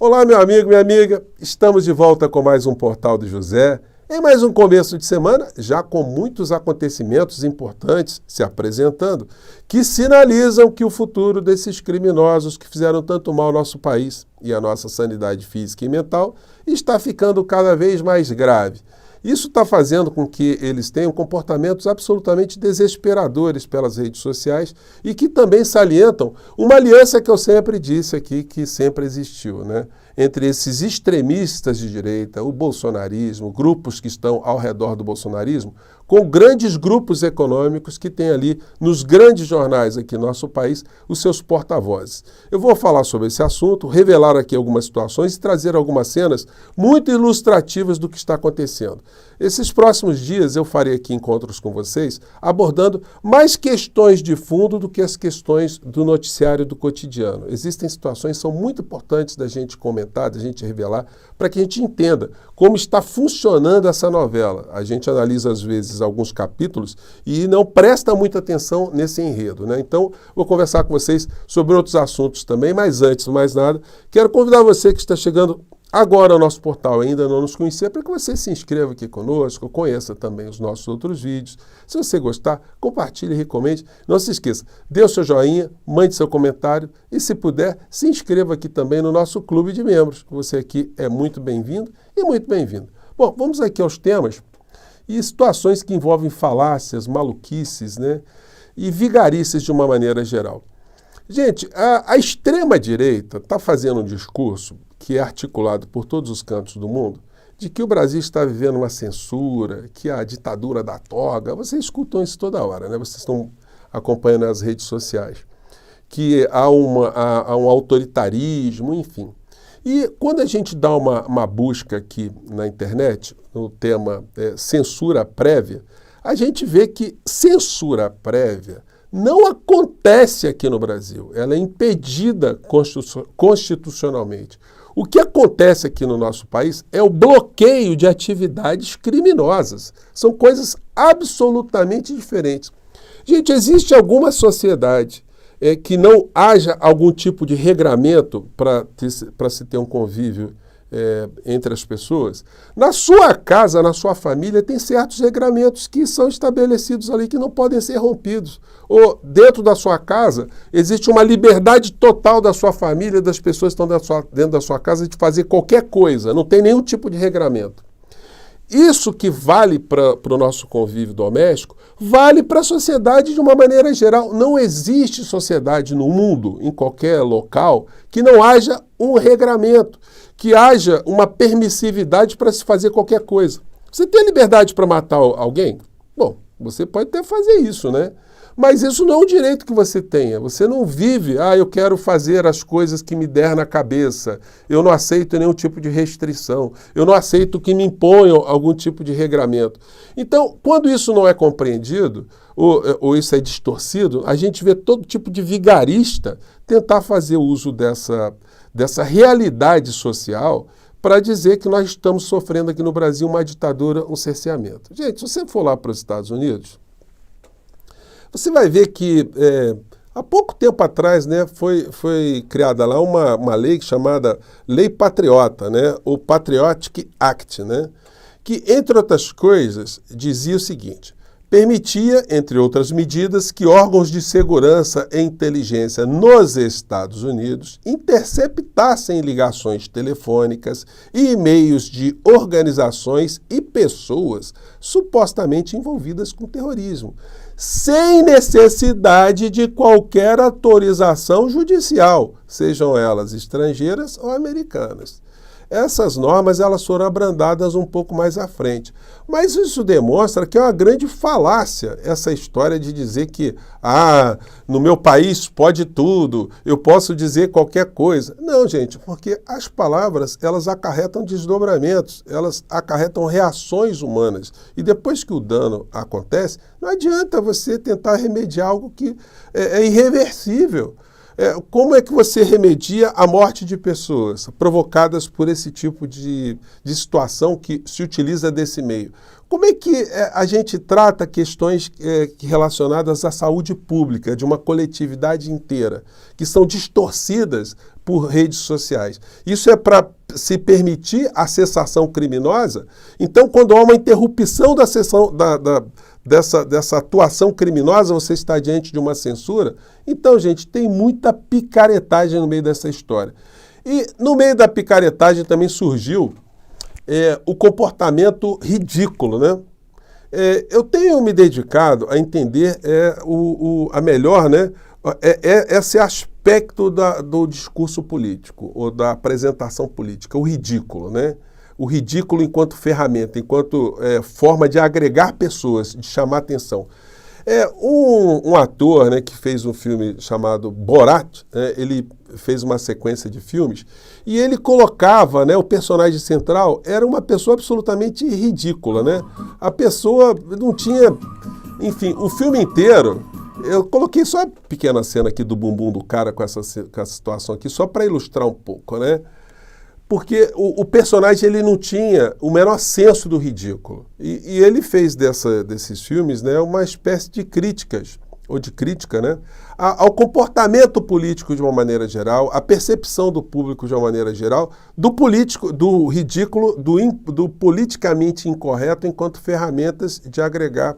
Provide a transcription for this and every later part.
Olá, meu amigo, minha amiga. Estamos de volta com mais um Portal do José. Em mais um começo de semana, já com muitos acontecimentos importantes se apresentando, que sinalizam que o futuro desses criminosos que fizeram tanto mal ao nosso país e à nossa sanidade física e mental está ficando cada vez mais grave. Isso está fazendo com que eles tenham comportamentos absolutamente desesperadores pelas redes sociais e que também salientam uma aliança que eu sempre disse aqui, que sempre existiu, né? Entre esses extremistas de direita, o bolsonarismo, grupos que estão ao redor do bolsonarismo, com grandes grupos econômicos que têm ali, nos grandes jornais aqui no nosso país, os seus porta-vozes. Eu vou falar sobre esse assunto, revelar aqui algumas situações e trazer algumas cenas muito ilustrativas do que está acontecendo. Esses próximos dias eu farei aqui encontros com vocês, abordando mais questões de fundo do que as questões do noticiário do cotidiano. Existem situações que são muito importantes da gente comentar, da gente revelar, para que a gente entenda como está funcionando essa novela. A gente analisa, às vezes, alguns capítulos e não presta muita atenção nesse enredo, né? Então, vou conversar com vocês sobre outros assuntos também, mas antes de mais nada, quero convidar você que está chegando agora ao nosso portal, ainda não nos conhecia, para que você se inscreva aqui conosco, conheça também os nossos outros vídeos. Se você gostar, compartilhe e recomende. Não se esqueça, dê o seu joinha, mande seu comentário e, se puder, se inscreva aqui também no nosso clube de membros. Você aqui é muito bem-vindo e muito bem-vindo. Bom, vamos aqui aos temas e situações que envolvem falácias, maluquices, né, e vigarices de uma maneira geral. Gente, a extrema-direita está fazendo um discurso que é articulado por todos os cantos do mundo, de que o Brasil está vivendo uma censura, que a ditadura da toga, vocês escutam isso toda hora, né? Vocês estão acompanhando nas redes sociais, que há um autoritarismo, enfim. E quando a gente dá uma busca aqui na internet, no tema censura prévia, a gente vê que censura prévia não acontece aqui no Brasil, ela é impedida constitucionalmente. O que acontece aqui no nosso país é o bloqueio de atividades criminosas. São coisas absolutamente diferentes. Gente, existe alguma sociedade que não haja algum tipo de regramento para se ter um convívio entre as pessoas? Na sua casa, na sua família, tem certos regramentos que são estabelecidos ali que não podem ser rompidos. Ou dentro da sua casa, existe uma liberdade total da sua família, das pessoas que estão dentro da sua casa, de fazer qualquer coisa, não tem nenhum tipo de regramento. Isso que vale para o nosso convívio doméstico, vale para a sociedade de uma maneira geral. Não existe sociedade no mundo, em qualquer local, que não haja um regramento, que haja uma permissividade para se fazer qualquer coisa. Você tem liberdade para matar alguém? Bom, você pode até fazer isso, né? Mas isso não é um direito que você tenha. Você não vive, eu quero fazer as coisas que me der na cabeça. Eu não aceito nenhum tipo de restrição. Eu não aceito que me imponham algum tipo de regramento. Então, quando isso não é compreendido, ou isso é distorcido, a gente vê todo tipo de vigarista tentar fazer uso dessa realidade social para dizer que nós estamos sofrendo aqui no Brasil uma ditadura, um cerceamento. Gente, se você for lá para os Estados Unidos, você vai ver que há pouco tempo atrás, né, foi criada lá uma lei chamada Lei Patriota, né, o Patriotic Act, né, que, entre outras coisas, dizia o seguinte: permitia, entre outras medidas, que órgãos de segurança e inteligência nos Estados Unidos interceptassem ligações telefônicas e e-mails de organizações e pessoas supostamente envolvidas com terrorismo, sem necessidade de qualquer autorização judicial, sejam elas estrangeiras ou americanas. Essas normas elas foram abrandadas um pouco mais à frente. Mas isso demonstra que é uma grande falácia essa história de dizer que no meu país pode tudo, eu posso dizer qualquer coisa. Não, gente, porque as palavras elas acarretam desdobramentos, elas acarretam reações humanas. E depois que o dano acontece, não adianta você tentar remediar algo que é irreversível. Como é que você remedia a morte de pessoas provocadas por esse tipo de situação que se utiliza desse meio? Como é que a gente trata questões relacionadas à saúde pública de uma coletividade inteira, que são distorcidas por redes sociais. Isso é para se permitir a cessação criminosa. Então, quando há uma interrupção da sessão, dessa atuação criminosa, você está diante de uma censura. Então, gente, tem muita picaretagem no meio dessa história. E no meio da picaretagem também surgiu o comportamento ridículo, né? Eu tenho me dedicado a entender a melhor, né, esse aspecto do discurso político ou da apresentação política, o ridículo, né? O ridículo enquanto ferramenta, enquanto forma de agregar pessoas, de chamar atenção. Um ator, né, que fez um filme chamado Borat, ele fez uma sequência de filmes, e ele colocava, né, o personagem central era uma pessoa absolutamente ridícula, né? A pessoa não tinha... Enfim, o filme inteiro... Eu coloquei só a pequena cena aqui do bumbum do cara com essa situação aqui, só para ilustrar um pouco, né? Porque o personagem ele não tinha o menor senso do ridículo. E ele fez desses filmes, né, uma espécie de críticas, ou de crítica, né, ao comportamento político de uma maneira geral, à percepção do público de uma maneira geral, do político, do ridículo, do politicamente incorreto enquanto ferramentas de agregar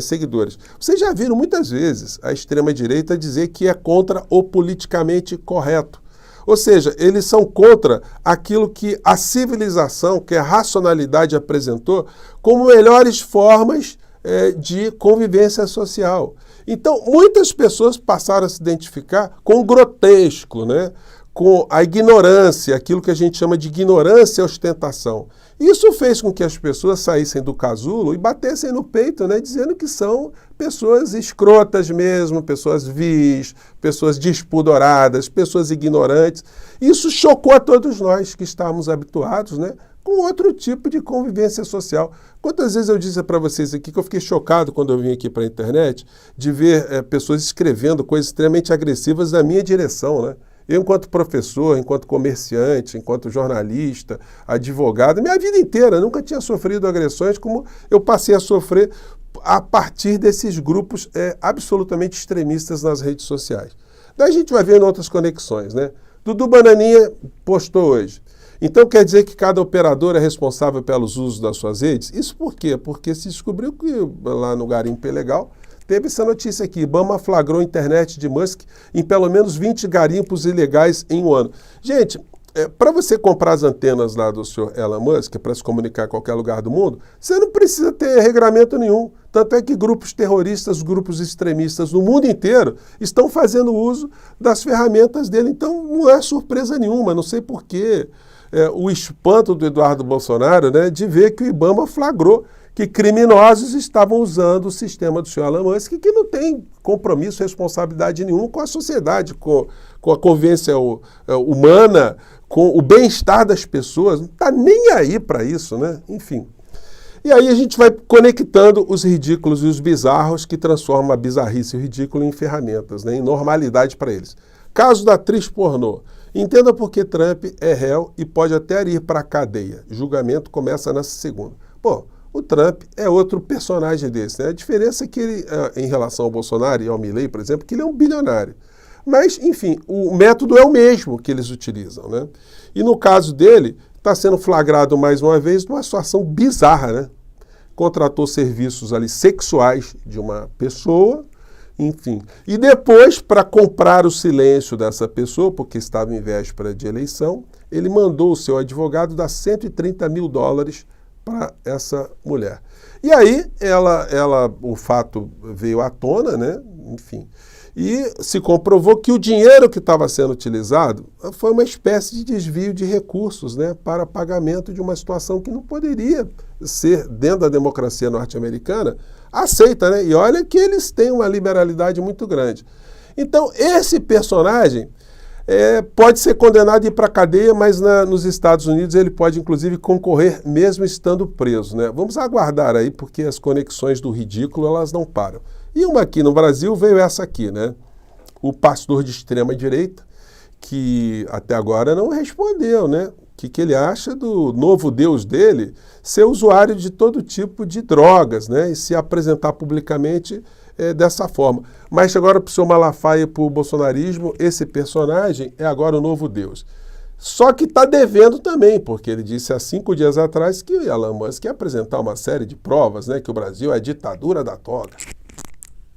seguidores. Vocês já viram muitas vezes a extrema-direita dizer que é contra o politicamente correto. Ou seja, eles são contra aquilo que a civilização, que a racionalidade apresentou como melhores formas de convivência social. Então, muitas pessoas passaram a se identificar com o grotesco, né? Com a ignorância, aquilo que a gente chama de ignorância e ostentação. Isso fez com que as pessoas saíssem do casulo e batessem no peito, né, dizendo que são pessoas escrotas mesmo, pessoas vis, pessoas despudoradas, pessoas ignorantes. Isso chocou a todos nós que estávamos habituados, né, com outro tipo de convivência social. Quantas vezes eu disse para vocês aqui que eu fiquei chocado quando eu vim aqui para a internet de ver pessoas escrevendo coisas extremamente agressivas na minha direção, né? Eu, enquanto professor, enquanto comerciante, enquanto jornalista, advogado, minha vida inteira nunca tinha sofrido agressões como eu passei a sofrer a partir desses grupos absolutamente extremistas nas redes sociais. Daí a gente vai vendo outras conexões, né? Dudu Bananinha postou hoje. Então quer dizer que cada operador é responsável pelos usos das suas redes? Isso por quê? Porque se descobriu que lá no Garimpo Ilegal teve essa notícia aqui, Ibama flagrou a internet de Musk em pelo menos 20 garimpos ilegais em um ano. Gente, para você comprar as antenas lá do senhor Elon Musk, para se comunicar em qualquer lugar do mundo, você não precisa ter regramento nenhum. Tanto é que grupos terroristas, grupos extremistas no mundo inteiro estão fazendo uso das ferramentas dele. Então não é surpresa nenhuma, não sei por quê. O espanto do Eduardo Bolsonaro, né, de ver que o Ibama flagrou que criminosos estavam usando o sistema do senhor Elon Musk, que não tem compromisso, responsabilidade nenhuma com a sociedade, com a convivência humana, com o bem-estar das pessoas. Não está nem aí para isso, né? Enfim. E aí a gente vai conectando os ridículos e os bizarros que transformam a bizarrice e o ridículo em ferramentas, né, em normalidade para eles. Caso da atriz pornô. Entenda por que Trump é réu e pode até ir para a cadeia. Julgamento começa nessa segunda. Bom, o Trump é outro personagem desse, né? A diferença é que ele, em relação ao Bolsonaro e ao Milley, por exemplo, que ele é um bilionário. Mas, enfim, o método é o mesmo que eles utilizam, né? E no caso dele, está sendo flagrado mais uma vez numa situação bizarra, né? Contratou serviços ali sexuais de uma pessoa, enfim. E depois, para comprar o silêncio dessa pessoa, porque estava em véspera de eleição, ele mandou o seu advogado dar $130 mil para essa mulher. E aí, o fato veio à tona, né? Enfim. E se comprovou que o dinheiro que estava sendo utilizado foi uma espécie de desvio de recursos, né, para pagamento de uma situação que não poderia ser, dentro da democracia norte-americana, aceita, né? E olha que eles têm uma liberalidade muito grande. Então, esse personagem pode ser condenado a ir para a cadeia, mas nos Estados Unidos ele pode, inclusive, concorrer mesmo estando preso, né? Vamos aguardar aí, porque as conexões do ridículo, elas não param. E uma aqui no Brasil veio essa aqui, né? O pastor de extrema-direita, que até agora não respondeu, né? O que ele acha do novo Deus dele ser usuário de todo tipo de drogas, né? E se apresentar publicamente dessa forma. Mas agora para o seu Malafaia e para o bolsonarismo, esse personagem é agora o novo Deus. Só que está devendo também, porque ele disse há 5 dias atrás que o Elon Musk ia apresentar uma série de provas, né, que o Brasil é a ditadura da toga.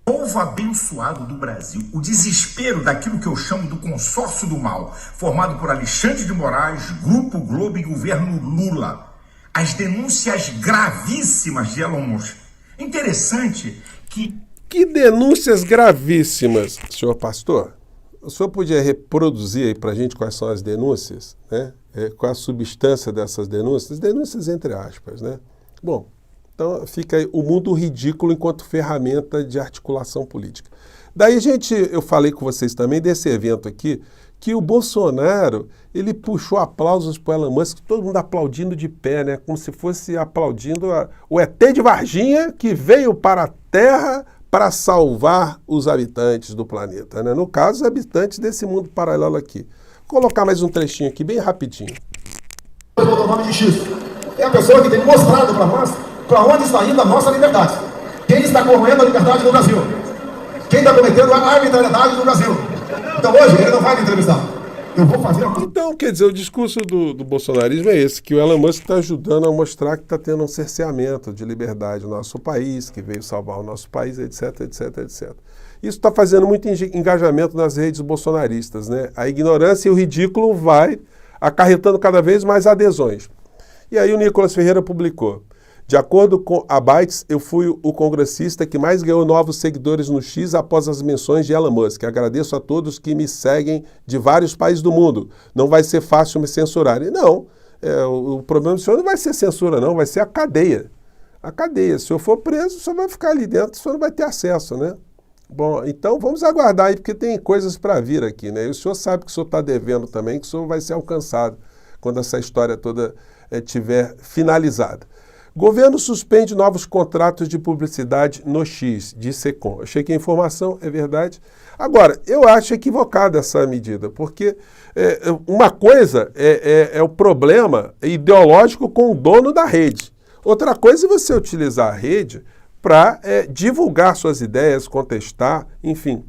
Povo abençoado do Brasil, o desespero daquilo que eu chamo do consórcio do mal, formado por Alexandre de Moraes, Grupo Globo e governo Lula. As denúncias gravíssimas de Elon Musk. Interessante que... Que denúncias gravíssimas, senhor pastor? O senhor podia reproduzir aí para a gente quais são as denúncias, né? Qual a substância dessas denúncias? Denúncias entre aspas, né? Bom, então fica aí o mundo ridículo enquanto ferramenta de articulação política. Daí, gente, eu falei com vocês também desse evento aqui, que o Bolsonaro, ele puxou aplausos para o Elon Musk, todo mundo aplaudindo de pé, né? Como se fosse aplaudindo o ET de Varginha que veio para a Terra para salvar os habitantes do planeta, né? No caso, os habitantes desse mundo paralelo aqui. Vou colocar mais um trechinho aqui, bem rapidinho. O nome de X é a pessoa que tem mostrado para nós para onde está indo a nossa liberdade. Quem está corroendo a liberdade no Brasil? Quem está cometendo a arbitrariedade no Brasil? Então hoje ele não vai me entrevistar. Eu vou fazer a... Então, quer dizer, o discurso do bolsonarismo é esse, que o Elon Musk está ajudando a mostrar que está tendo um cerceamento de liberdade no nosso país, que veio salvar o nosso país, etc, etc, etc. Isso está fazendo muito engajamento nas redes bolsonaristas, né? A ignorância e o ridículo vai acarretando cada vez mais adesões. E aí o Nicolas Ferreira publicou: de acordo com a Bytes, eu fui o congressista que mais ganhou novos seguidores no X após as menções de Elon Musk. Agradeço a todos que me seguem de vários países do mundo. Não vai ser fácil me censurar. E não, o problema do senhor não vai ser censura, não, vai ser a cadeia. A cadeia. Se eu for preso, o senhor vai ficar ali dentro, o senhor não vai ter acesso, né? Bom, então vamos aguardar aí, porque tem coisas para vir aqui, né? E o senhor sabe que o senhor está devendo também, que o senhor vai ser alcançado quando essa história toda estiver finalizada. Governo suspende novos contratos de publicidade no X, disse Secom. Achei que a informação é verdade. Agora, eu acho equivocada essa medida, porque uma coisa é o problema ideológico com o dono da rede. Outra coisa é você utilizar a rede para divulgar suas ideias, contestar, enfim,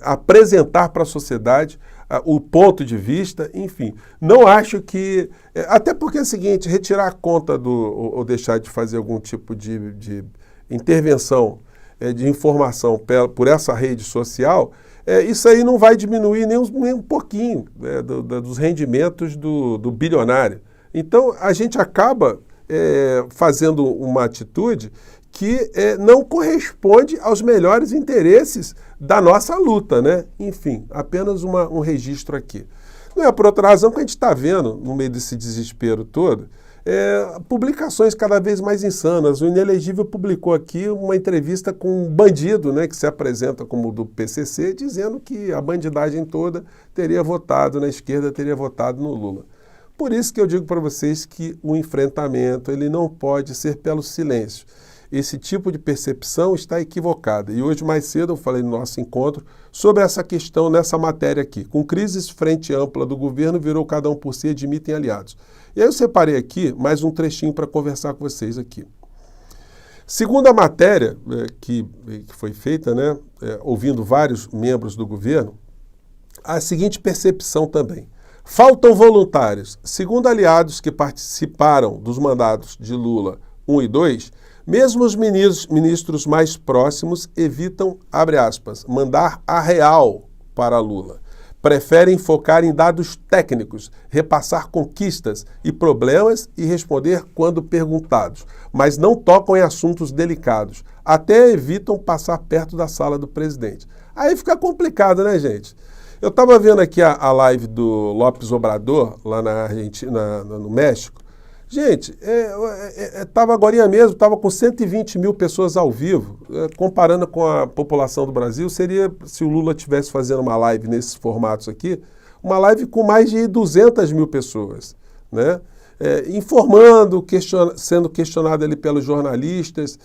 apresentar para a sociedade o ponto de vista, enfim. Não acho que... Até porque é o seguinte, retirar a conta ou deixar de fazer algum tipo de intervenção, de informação por essa rede social, isso aí não vai diminuir nem um pouquinho dos rendimentos do bilionário. Então, a gente acaba fazendo uma atitude que não corresponde aos melhores interesses da nossa luta, né? Enfim, apenas um registro aqui. Não é por outra razão que a gente está vendo, no meio desse desespero todo, publicações cada vez mais insanas. O Inelegível publicou aqui uma entrevista com um bandido, né, que se apresenta como do PCC, dizendo que a bandidagem toda teria votado na esquerda, teria votado no Lula. Por isso que eu digo para vocês que o enfrentamento ele não pode ser pelo silêncio. Esse tipo de percepção está equivocada. E hoje, mais cedo, eu falei no nosso encontro sobre essa questão nessa matéria aqui. Com crises frente ampla do governo, virou cada um por si, admitem aliados. E aí eu separei aqui mais um trechinho para conversar com vocês aqui. Segundo a matéria que foi feita, né, ouvindo vários membros do governo, a seguinte percepção também. Faltam voluntários. Segundo aliados que participaram dos mandatos de Lula 1 e 2, mesmo os ministros mais próximos evitam, abre aspas, mandar a real para Lula. Preferem focar em dados técnicos, repassar conquistas e problemas e responder quando perguntados, mas não tocam em assuntos delicados, até evitam passar perto da sala do presidente. Aí fica complicado, né, gente? Eu estava vendo aqui a live do López Obrador, lá na Argentina, no México. Gente, estava agorinha mesmo, estava com 120 mil pessoas ao vivo. Comparando com a população do Brasil, seria, se o Lula estivesse fazendo uma live nesses formatos aqui, uma live com mais de 200 mil pessoas, né? Informando, sendo questionado ali pelos jornalistas,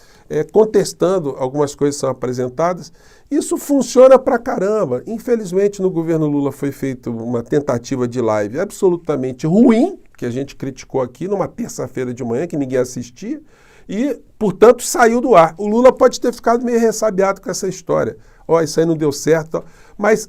contestando algumas coisas que são apresentadas. Isso funciona pra caramba. Infelizmente, no governo Lula foi feita uma tentativa de live absolutamente ruim, que a gente criticou aqui numa terça-feira de manhã, que ninguém assistia, e, portanto, saiu do ar. O Lula pode ter ficado meio ressabiado com essa história. Ó, isso aí não deu certo, mas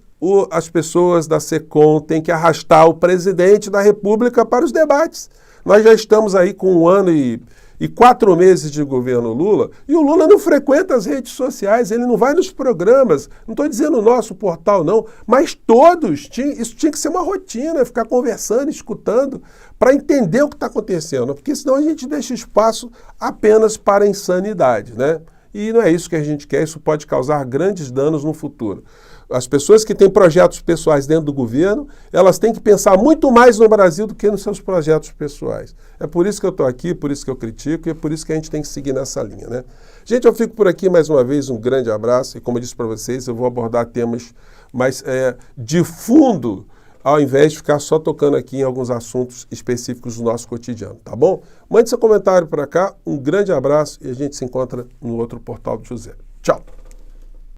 as pessoas da SECOM têm que arrastar o presidente da República para os debates. Nós já estamos aí com 1 ano e 4 meses de governo Lula, e o Lula não frequenta as redes sociais, ele não vai nos programas, não estou dizendo o nosso portal não, mas todos, isso tinha que ser uma rotina, ficar conversando, escutando, para entender o que está acontecendo, porque senão a gente deixa espaço apenas para a insanidade, né? E não é isso que a gente quer, isso pode causar grandes danos no futuro. As pessoas que têm projetos pessoais dentro do governo, elas têm que pensar muito mais no Brasil do que nos seus projetos pessoais. É por isso que eu estou aqui, por isso que eu critico e é por isso que a gente tem que seguir nessa linha, né? Gente, eu fico por aqui mais uma vez, um grande abraço e como eu disse para vocês, eu vou abordar temas mais de fundo, ao invés de ficar só tocando aqui em alguns assuntos específicos do nosso cotidiano, tá bom? Mande seu comentário para cá, um grande abraço e a gente se encontra no outro Portal do José. Tchau!